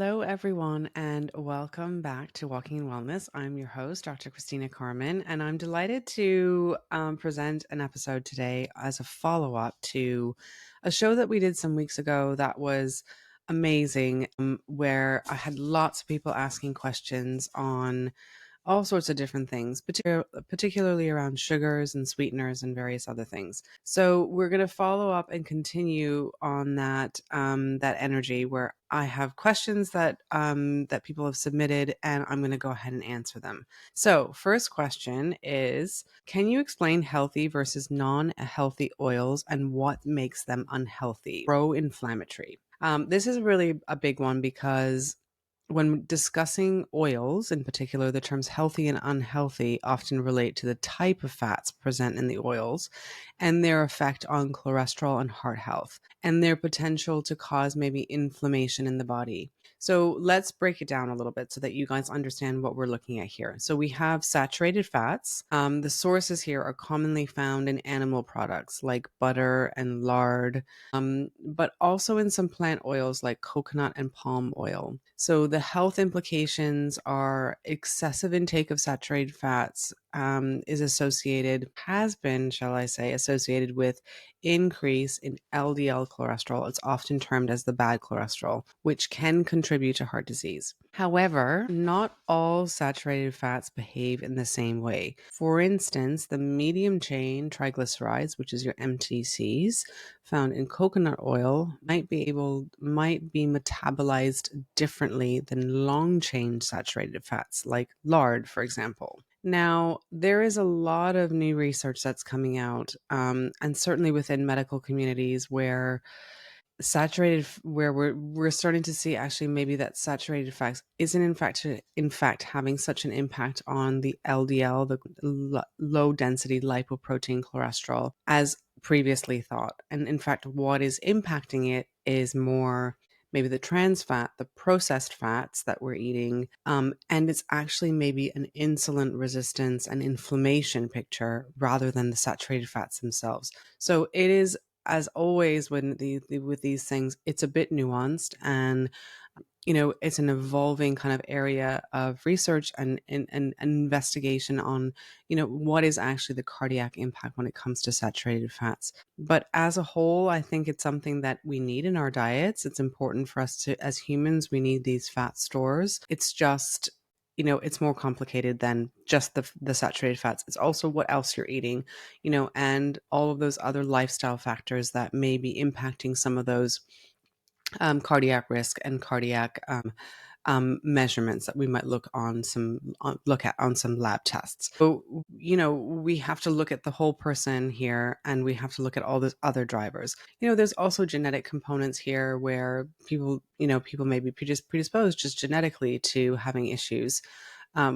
Hello, everyone, and welcome back to Walking in Wellness. I'm your host, Dr. Kristina Carman, and I'm delighted to present an episode today as a follow up to a show that we did some weeks ago that was amazing, where I had lots of people asking questions on all sorts of different things, particularly around sugars and sweeteners and various other things. So we're going to follow up and continue on that energy where I have questions that people have submitted, and I'm going to go ahead and answer them. So first question is, can you explain healthy versus non-healthy oils and what makes them unhealthy, pro-inflammatory? This is really a big one because when discussing oils, in particular, the terms healthy and unhealthy often relate to the type of fats present in the oils and their effect on cholesterol and heart health and their potential to cause maybe inflammation in the body. So let's break it down a little bit so that you guys understand what we're looking at here. So we have saturated fats. The sources here are commonly found in animal products like butter and lard, but also in some plant oils like coconut and palm oil. So the health implications are excessive intake of saturated fats has been, shall I say, associated with increase in LDL cholesterol. It's often termed as the bad cholesterol, which can contribute to heart disease. However, not all saturated fats behave in the same way. For instance, the medium chain triglycerides, which is your MTCs, found in coconut oil might be metabolized differently than long chain saturated fats like lard, for example. Now, there is a lot of new research that's coming out, and certainly within medical communities where we're starting to see actually maybe that saturated fats isn't in fact having such an impact on the LDL, the low density lipoprotein cholesterol, as previously thought. And in fact, what is impacting it is more maybe the trans fat, the processed fats that we're eating, and it's actually maybe an insulin resistance and inflammation picture rather than the saturated fats themselves. So it is, as always, with these things, it's a bit nuanced, and it's an evolving kind of area of research and investigation on what is actually the cardiac impact when it comes to saturated fats. But as a whole, I think it's something that we need in our diets. It's important for us to, as humans, we need these fat stores. It's just it's more complicated than just the saturated fats. It's also what else you're eating, and all of those other lifestyle factors that may be impacting some of those cardiac risk and cardiac measurements that we might look at on some lab tests. So we have to look at the whole person here, and we have to look at all those other drivers. There's also genetic components here where people may be predisposed just genetically to having issues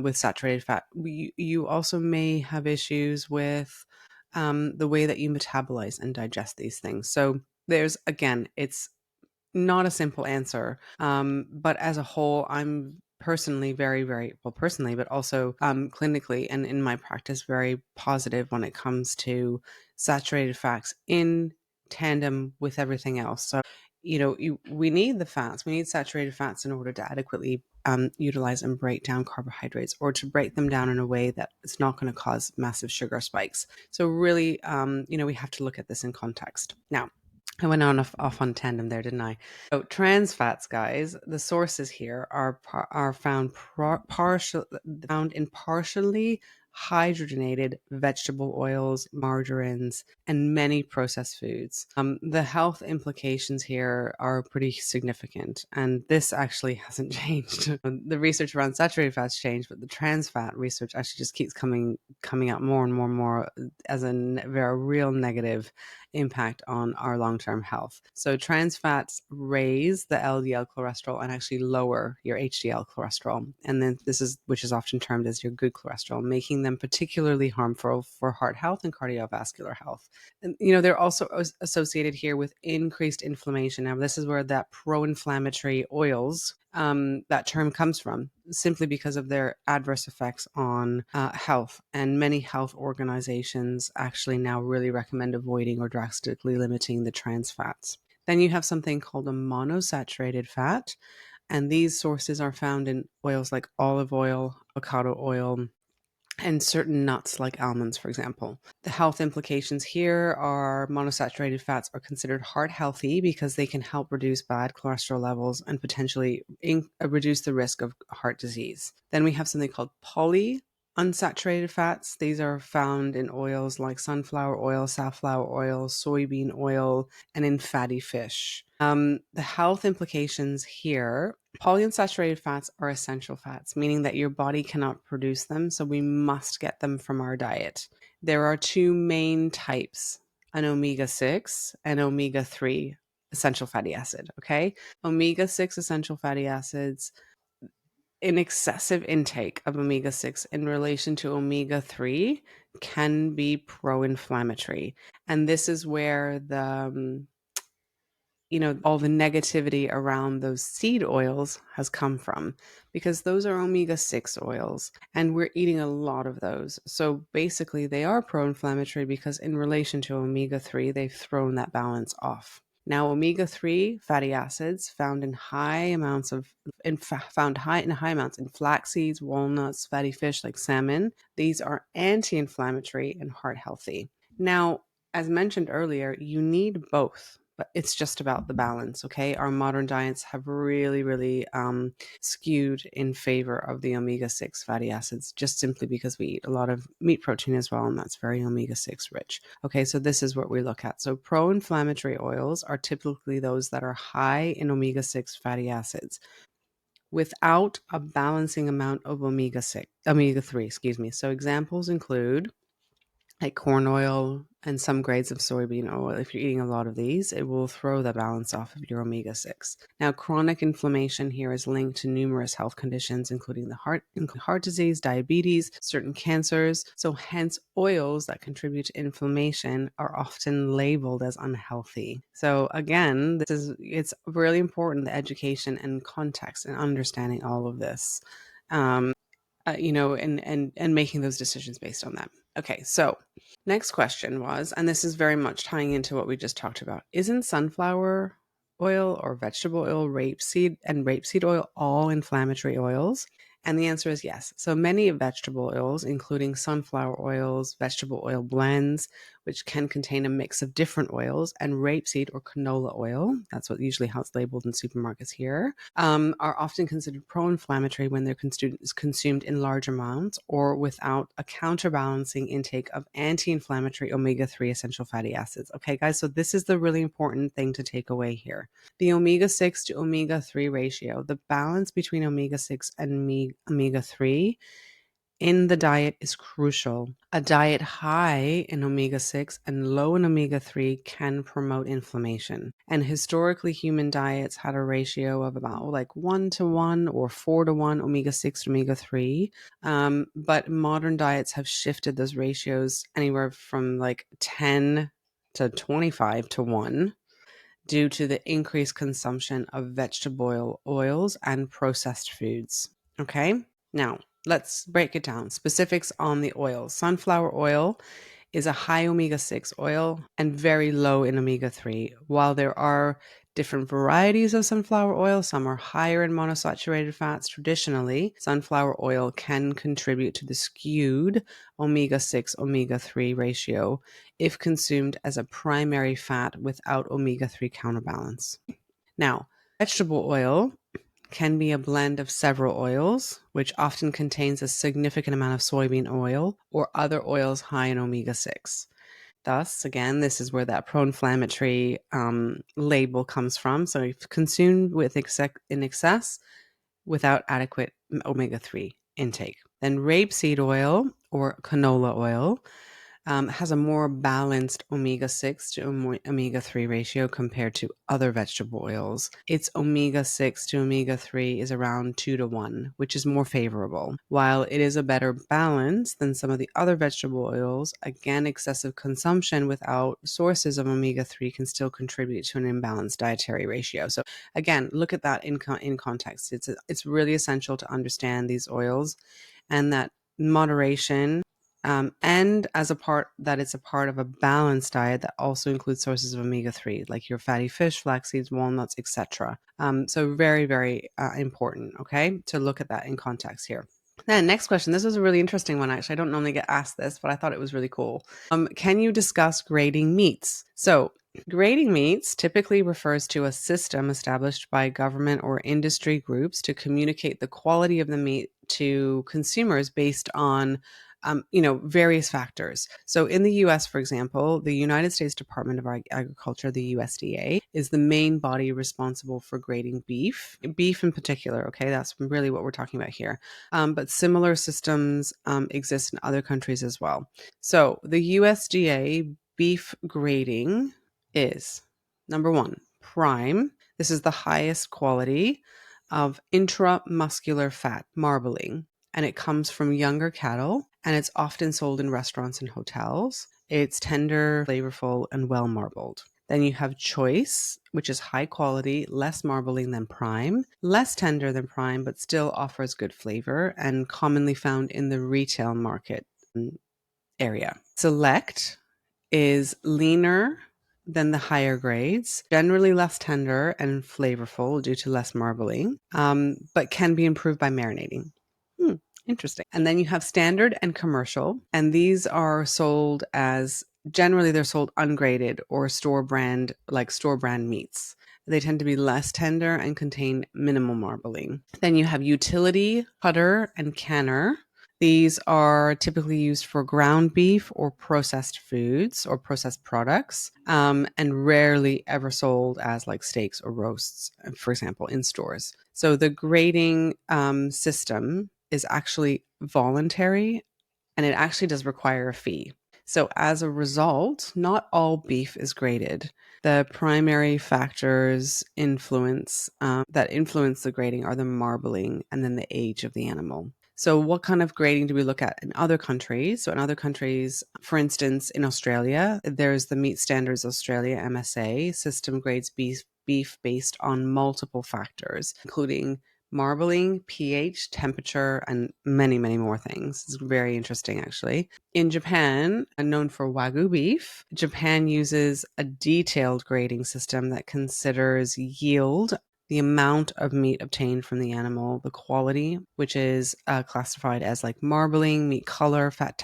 with saturated fat. You also may have issues with the way that you metabolize and digest these things. So it's not a simple answer. But as a whole, I'm personally very, very well, personally, but also clinically and in my practice, very positive when it comes to saturated fats in tandem with everything else. So, we need the fats, we need saturated fats in order to adequately utilize and break down carbohydrates, or to break them down in a way that it's not going to cause massive sugar spikes. So really, we have to look at this in context. Now, I went off on tandem there, didn't I? So trans fats, guys, the sources here are found in partially hydrogenated vegetable oils, margarines, and many processed foods. The health implications here are pretty significant, and this actually hasn't changed. The research around saturated fats changed, but the trans fat research actually just keeps coming out more and more and more as a very real negative impact on our long-term health. So trans fats raise the LDL cholesterol and actually lower your HDL cholesterol. And then which is often termed as your good cholesterol, making them particularly harmful for heart health and cardiovascular health. And, they're also associated here with increased inflammation. Now, this is where that pro-inflammatory oils, that term comes from, simply because of their adverse effects on health. And many health organizations actually now really recommend avoiding or drastically limiting the trans fats. Then you have something called a monosaturated fat. And these sources are found in oils like olive oil, avocado oil, and certain nuts like almonds, for example. The health implications here are monosaturated fats are considered heart healthy because they can help reduce bad cholesterol levels and potentially reduce the risk of heart disease. Then we have something called polyunsaturated fats. These are found in oils like sunflower oil, safflower oil, soybean oil, and in fatty fish. The health implications here: polyunsaturated fats are essential fats, meaning that your body cannot produce them, so we must get them from our diet. There are two main types, an omega-6 and omega-3 essential fatty acid, okay? Omega-6 essential fatty acids, an excessive intake of omega-6 in relation to omega-3 can be pro-inflammatory. And this is where all the negativity around those seed oils has come from, because those are omega-6 oils and we're eating a lot of those. So basically they are pro-inflammatory because in relation to omega-3, they've thrown that balance off. Now, omega-3 fatty acids found in high amounts in flax seeds, walnuts, fatty fish like salmon. These are anti-inflammatory and heart healthy. Now, as mentioned earlier, you need both, but it's just about the balance, okay? Our modern diets have really skewed in favor of the omega-6 fatty acids, just simply because we eat a lot of meat protein as well, and that's very omega-6 rich. Okay, so this is what we look at. So pro-inflammatory oils are typically those that are high in omega-6 fatty acids without a balancing amount of omega-3, excuse me. So examples include like corn oil and some grades of soybean oil. If you're eating a lot of these, it will throw the balance off of your omega-6. Now, chronic inflammation here is linked to numerous health conditions, including heart disease, diabetes, certain cancers. So hence, oils that contribute to inflammation are often labeled as unhealthy. So again, it's really important, the education and context and understanding all of this. And making those decisions based on that. Okay, so next question was, and this is very much tying into what we just talked about, isn't sunflower oil or vegetable oil, rapeseed oil all inflammatory oils? And the answer is yes. So many vegetable oils, including sunflower oils, vegetable oil blends, which can contain a mix of different oils, and rapeseed or canola oil, that's what usually how it's labeled in supermarkets here, are often considered pro-inflammatory when they're consumed in large amounts or without a counterbalancing intake of anti-inflammatory omega-3 essential fatty acids. Okay, guys, so this is the really important thing to take away here. The omega-6 to omega-3 ratio, the balance between omega-6 and omega-3 in the diet is crucial. A diet high in omega-6 and low in omega-3 can promote inflammation. And historically, human diets had a ratio of about like 1-to-1 or 4-to-1 omega-6 to omega-3. But modern diets have shifted those ratios anywhere from like 10 to 25-to-1 due to the increased consumption of vegetable oils and processed foods. Okay, now let's break it down. Specifics on the oil. Sunflower oil is a high omega-6 oil and very low in omega-3. While there are different varieties of sunflower oil, some are higher in monosaturated fats. Traditionally, sunflower oil can contribute to the skewed omega-6 omega-3 ratio if consumed as a primary fat without omega-3 counterbalance. Now, vegetable oil can be a blend of several oils, which often contains a significant amount of soybean oil or other oils high in omega-6. Thus, again, this is where that pro-inflammatory label comes from. So if consumed in excess without adequate omega-3 intake. Then rapeseed oil or canola oil has a more balanced omega-6 to omega-3 ratio compared to other vegetable oils. Its omega-6 to omega-3 is around 2-to-1, which is more favorable. While it is a better balance than some of the other vegetable oils, again, excessive consumption without sources of omega-3 can still contribute to an imbalanced dietary ratio. So again, look at that in context. It's really essential to understand these oils and that moderation and as a part that it's a part of a balanced diet that also includes sources of omega-3, like your fatty fish, flax seeds, walnuts, etc. So very, very important, okay, to look at that in context here. Then next question. This was a really interesting one, actually. I don't normally get asked this, but I thought it was really cool. Can you discuss grading meats? So grading meats typically refers to a system established by government or industry groups to communicate the quality of the meat to consumers based on various factors. So in the US, for example, the United States Department of Agriculture, the USDA, is the main body responsible for grading beef in particular. Okay, that's really what we're talking about here. But similar systems exist in other countries as well. So the USDA beef grading is number one, prime. This is the highest quality of intramuscular fat, marbling, and it comes from younger cattle, and it's often sold in restaurants and hotels. It's tender, flavorful, and well marbled. Then you have choice, which is high quality, less marbling than prime, less tender than prime, but still offers good flavor and commonly found in the retail market area. Select is leaner than the higher grades, generally less tender and flavorful due to less marbling, but can be improved by marinating. Interesting. And then you have standard and commercial, and these are sold as generally they're sold ungraded or store brand meats. They tend to be less tender and contain minimal marbling. Then you have utility, cutter, and canner. These are typically used for ground beef or processed foods or processed products, and rarely ever sold as like steaks or roasts, for example, in stores. So the grading system is actually voluntary, and it actually does require a fee. So as a result, not all beef is graded. The primary factors that influence the grading are the marbling and then the age of the animal. So what kind of grading do we look at in other countries? So in other countries, for instance, in Australia, there's the Meat Standards Australia MSA system grades beef based on multiple factors, including marbling, pH, temperature, and many, many more things. It's very interesting, actually. In Japan, known for Wagyu beef, Japan uses a detailed grading system that considers yield, the amount of meat obtained from the animal, the quality, which is classified as like marbling, meat color, fat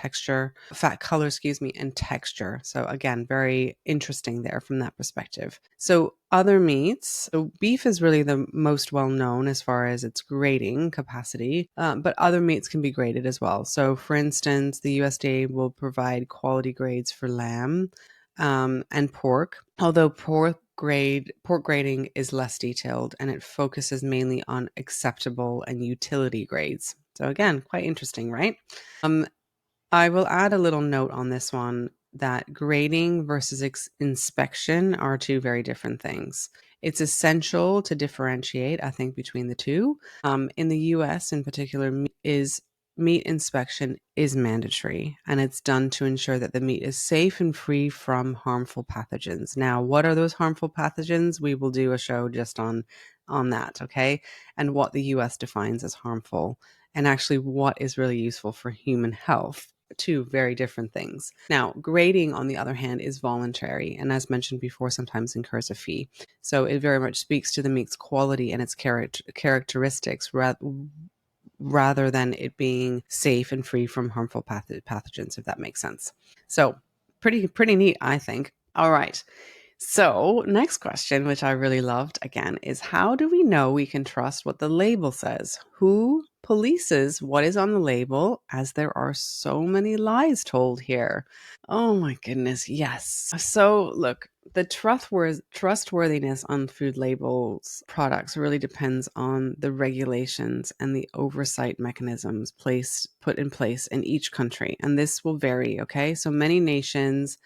color, and texture. So again, very interesting there from that perspective. So other meats, so beef is really the most well known as far as its grading capacity, but other meats can be graded as well. So for instance, the USDA will provide quality grades for lamb and pork, although pork grading is less detailed and it focuses mainly on acceptable and utility grades. So again, quite interesting, right? I will add a little note on this one that grading versus inspection are two very different things. It's essential to differentiate, I think, between the two. In the US in particular, meat inspection is mandatory, and it's done to ensure that the meat is safe and free from harmful pathogens. Now, what are those harmful pathogens? We will do a show just on that, okay? And what the US defines as harmful, and actually what is really useful for human health. Two very different things. Now, grading, on the other hand, is voluntary, and as mentioned before, sometimes incurs a fee. So it very much speaks to the meat's quality and its characteristics rather than it being safe and free from harmful pathogens, if that makes sense. So pretty neat, I think. All right. So next question, which I really loved again, is how do we know we can trust what the label says? Who polices what is on the label, as there are so many lies told here? Oh my goodness, yes. So look, the trustworthiness on food labels products really depends on the regulations and the oversight mechanisms put in place in each country. And this will vary, okay? So many nations,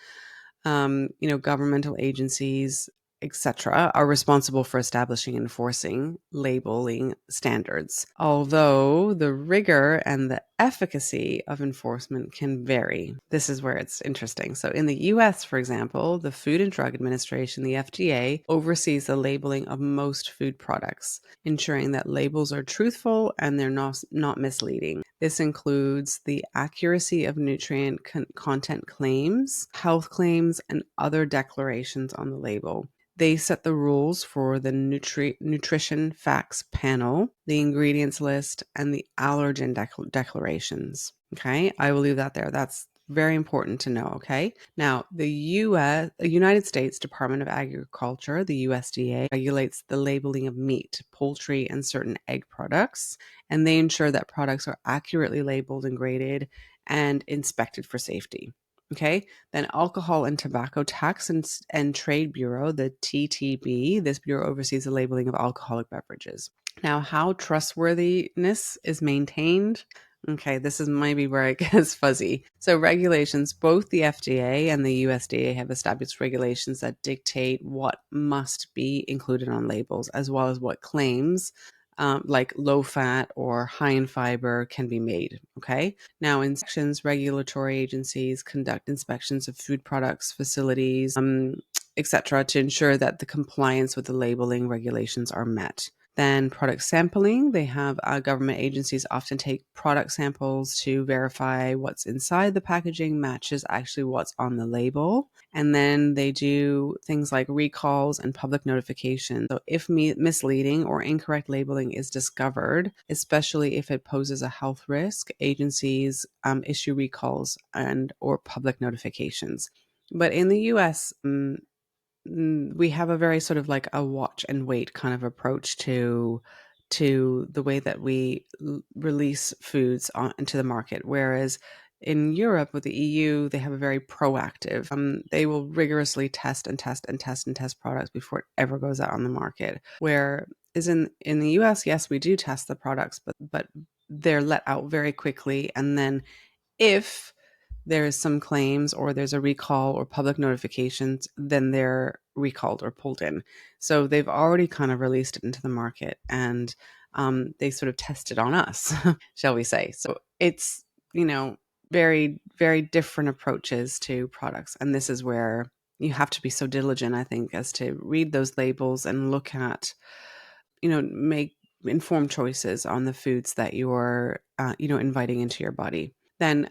governmental agencies, etc., are responsible for establishing and enforcing labeling standards, although the rigor and the efficacy of enforcement can vary. This is where it's interesting. So in the US, for example, the Food and Drug Administration, the FDA, oversees the labeling of most food products, ensuring that labels are truthful and they're not misleading. This includes the accuracy of nutrient content claims, health claims, and other declarations on the label. They set the rules for the nutrition facts panel, the ingredients list, and the allergen declarations. Okay, I will leave that there. That's very important to know. Okay, now the United States Department of Agriculture, the USDA, regulates the labeling of meat, poultry, and certain egg products, and they ensure that products are accurately labeled and graded and inspected for safety. Okay, then Alcohol and Tobacco Tax and Trade Bureau, the TTB, this bureau oversees the labeling of alcoholic beverages. Now, how trustworthiness is maintained? Okay, this is maybe where it gets fuzzy. So, regulations, both the FDA and the USDA have established regulations that dictate what must be included on labels, as well as what claims like low fat or high in fiber can be made. Okay. Now, inspections, regulatory agencies conduct inspections of food products, facilities, etc., to ensure that the compliance with the labeling regulations are met. Then product sampling, they have government agencies often take product samples to verify what's inside the packaging matches actually what's on the label. And then they do things like recalls and public notification. So if misleading or incorrect labeling is discovered, especially if it poses a health risk, agencies issue recalls and or public notifications. But in the US, we have a very sort of like a watch and wait kind of approach to the way that we release foods into the market, whereas in Europe with the EU they have a very proactive they will rigorously test and test and test and test products before it ever goes out on the market, where is in the US, yes, we do test the products, but they're let out very quickly, and then if there's some claims or there's a recall or public notifications, then they're recalled or pulled in. So they've already kind of released it into the market, and they sort of tested on us, shall we say. So it's, very, very different approaches to products. And this is where you have to be so diligent, I think, as to read those labels and look at, make informed choices on the foods that you're, inviting into your body. Then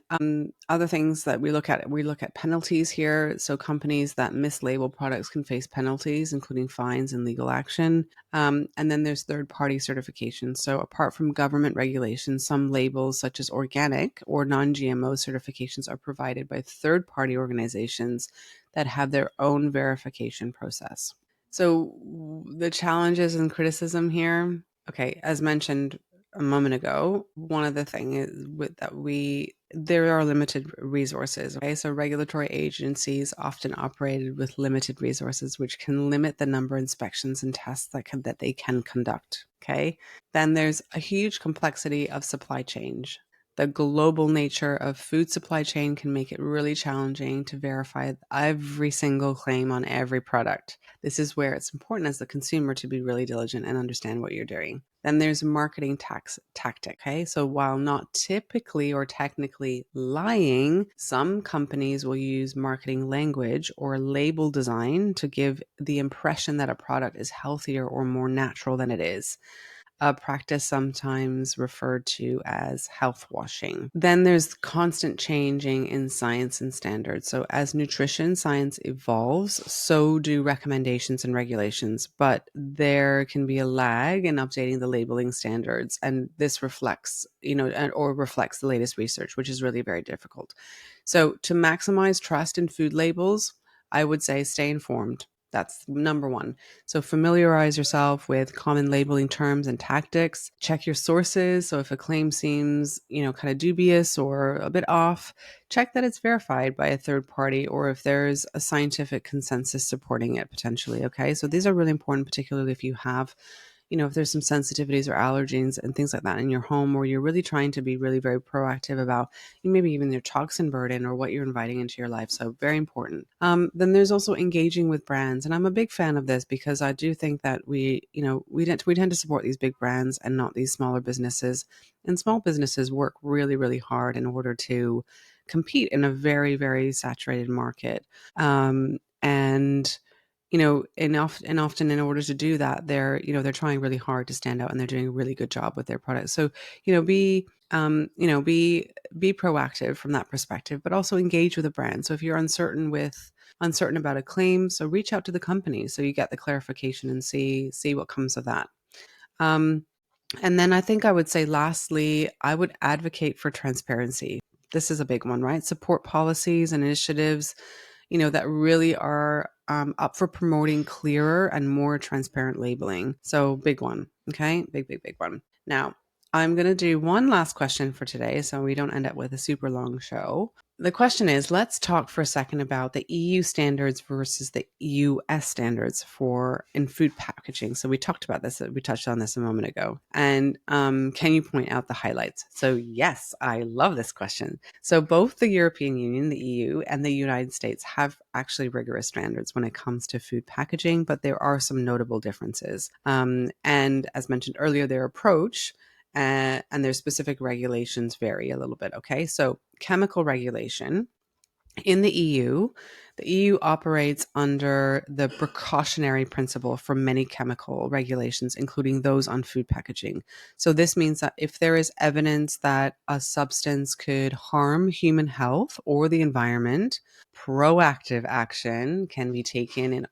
other things that we look at penalties here. So companies that mislabel products can face penalties, including fines and legal action. And then there's third-party certification. So apart from government regulations, some labels such as organic or non-GMO certifications are provided by third-party organizations that have their own verification process. So the challenges and criticism here, okay, as mentioned a moment ago, one of the things is there are limited resources. Okay, so regulatory agencies often operated with limited resources, which can limit the number of inspections and tests that they can conduct. Okay, then there's a huge complexity of supply chain. The global nature of food supply chain can make it really challenging to verify every single claim on every product. This is where it's important as the consumer to be really diligent and understand what you're doing. Then there's marketing tactic. Okay, so while not typically or technically lying, some companies will use marketing language or label design to give the impression that a product is healthier or more natural than it is, a practice sometimes referred to as health washing. Then there's constant changing in science and standards. So as nutrition science evolves, so do recommendations and regulations, but there can be a lag in updating the labeling standards. And this reflects, or reflects the latest research, which is really very difficult. So to maximize trust in food labels, I would say stay informed. That's number one. So familiarize yourself with common labeling terms and tactics. Check your sources. So if a claim seems, kind of dubious or a bit off, check that it's verified by a third party, or if there's a scientific consensus supporting it potentially. Okay. So these are really important, particularly if you have, if there's some sensitivities or allergens and things like that in your home, or you're really trying to be really very proactive about maybe even your toxin burden or what you're inviting into your life. So very important. Then there's also engaging with brands. And I'm a big fan of this because I do think that we tend to support these big brands and not these smaller businesses. And small businesses work really, really hard in order to compete in a very, very saturated market. And and often in order to do that, they're trying really hard to stand out, and they're doing a really good job with their products. So, be be proactive from that perspective, but also engage with a brand. So if you're uncertain about a claim, so reach out to the company so you get the clarification and see what comes of that. Um, and then I think I would say, lastly, I would advocate for transparency. This is a big one, right? Support policies and initiatives, that really are up for promoting clearer and more transparent labeling. So big one. Okay. Big one. Now, I'm going to do one last question for today so we don't end up with a super long show. The question is, let's talk for a second about the EU standards versus the US standards for in food packaging. So we talked about this, we touched on this a moment ago. And can you point out the highlights? So yes, I love this question. So both the European Union, the EU, and the United States have actually rigorous standards when it comes to food packaging, but there are some notable differences. And as mentioned earlier, their approach and their specific regulations vary a little bit. Okay, so chemical regulation in the EU operates under the precautionary principle for many chemical regulations, including those on food packaging. So this means that if there is evidence that a substance could harm human health or the environment, proactive action can be taken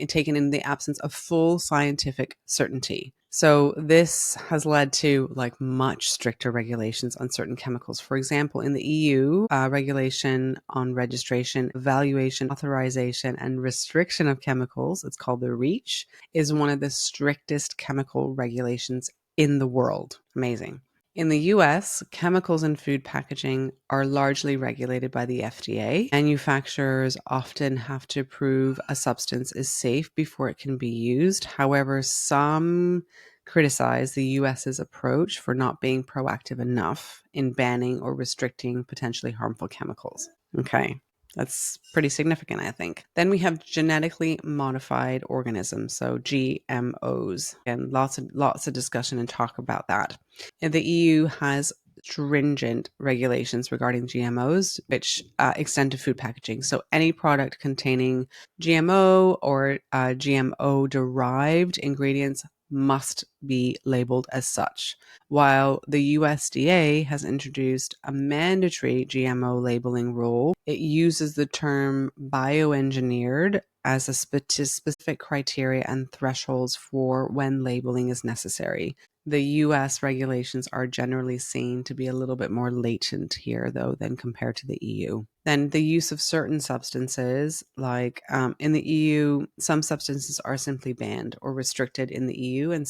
taken in the absence of full scientific certainty. So this has led to much stricter regulations on certain chemicals. For example, in the EU, regulation on registration, evaluation, authorization, and restriction of chemicals, it's called the REACH, is one of the strictest chemical regulations in the world. Amazing. In the US, chemicals in food packaging are largely regulated by the FDA. Manufacturers often have to prove a substance is safe before it can be used. However, some criticize the US's approach for not being proactive enough in banning or restricting potentially harmful chemicals. Okay. That's pretty significant, I think. Then we have genetically modified organisms, so GMOs, and lots of discussion and talk about that. And the EU has stringent regulations regarding GMOs, which extend to food packaging. So any product containing GMO or GMO derived ingredients must be labeled as such, while the USDA has introduced a mandatory GMO labeling rule. It uses the term bioengineered as a specific criteria and thresholds for when labeling is necessary. The US regulations are generally seen to be a little bit more latent here, though, than compared to the EU. Then the use of certain substances, in the EU, some substances are simply banned or restricted in the EU, and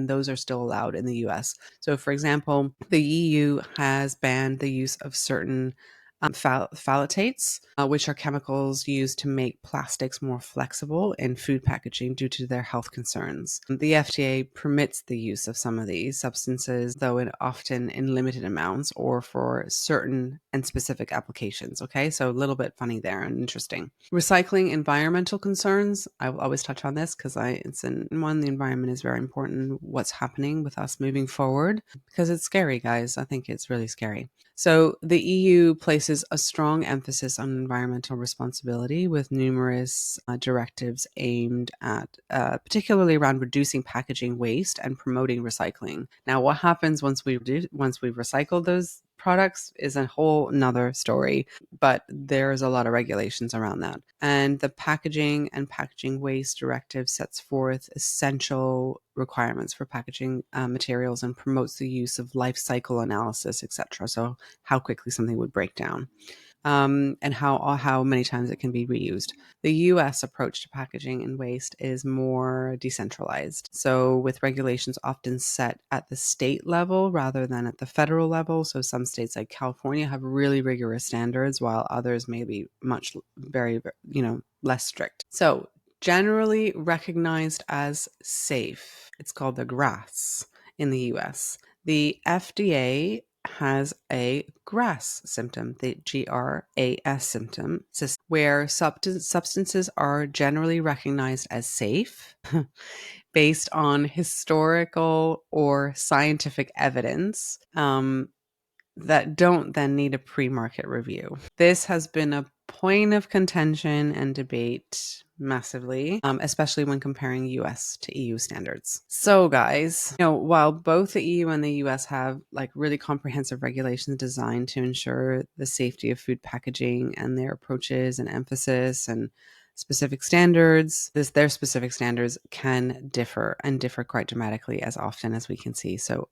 those are still allowed in the US. So, for example, the EU has banned the use of certain phthalates, which are chemicals used to make plastics more flexible in food packaging due to their health concerns. The FDA permits the use of some of these substances, though often in limited amounts or for certain and specific applications. Okay, so a little bit funny there and interesting. Recycling environmental concerns. I will always touch on this because the environment is very important. What's happening with us moving forward, because it's scary, guys. I think it's really scary. So the EU places a strong emphasis on environmental responsibility with numerous directives aimed at particularly around reducing packaging waste and promoting recycling. Now, what happens once we've recycled those products is a whole nother story, but there's a lot of regulations around that. And the packaging and packaging waste directive sets forth essential requirements for packaging materials and promotes the use of life cycle analysis, etc. So how quickly something would break down. And how many times it can be reused. The US approach to packaging and waste is more decentralized. So with regulations often set at the state level rather than at the federal level. So some states like California have really rigorous standards, while others may be very, less strict. So generally recognized as safe, it's called the GRAS in the US. The FDA has a GRAS symptom, the GRAS symptom, where substances are generally recognized as safe based on historical or scientific evidence that don't then need a pre-market review. This has been a point of contention and debate massively, especially when comparing US to EU standards. So guys, while both the EU and the US have like really comprehensive regulations designed to ensure the safety of food packaging, and their approaches and emphasis and specific standards, their specific standards can differ quite dramatically, as often as we can see. So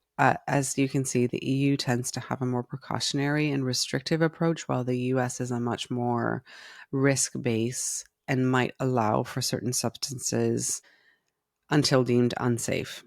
as you can see, the EU tends to have a more precautionary and restrictive approach, while the US is a much more risk-based and might allow for certain substances until deemed unsafe.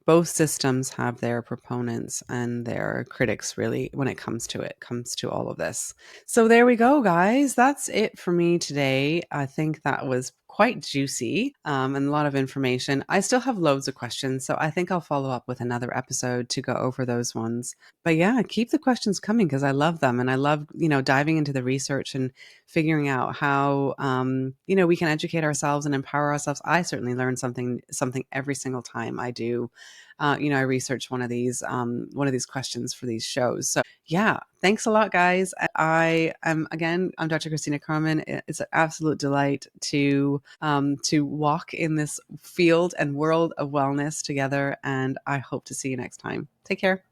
Both systems have their proponents and their critics, really, when it comes to all of this. So there we go, guys. That's it for me today. I think that was quite juicy, and a lot of information. I still have loads of questions, so I think I'll follow up with another episode to go over those ones. But yeah, keep the questions coming, because I love them, and I love, diving into the research and figuring out how, we can educate ourselves and empower ourselves. I certainly learn something every single time I do. I research one of these questions for these shows. So yeah, thanks a lot, guys. I'm Dr. Kristina Carman. It's an absolute delight to walk in this field and world of wellness together. And I hope to see you next time. Take care.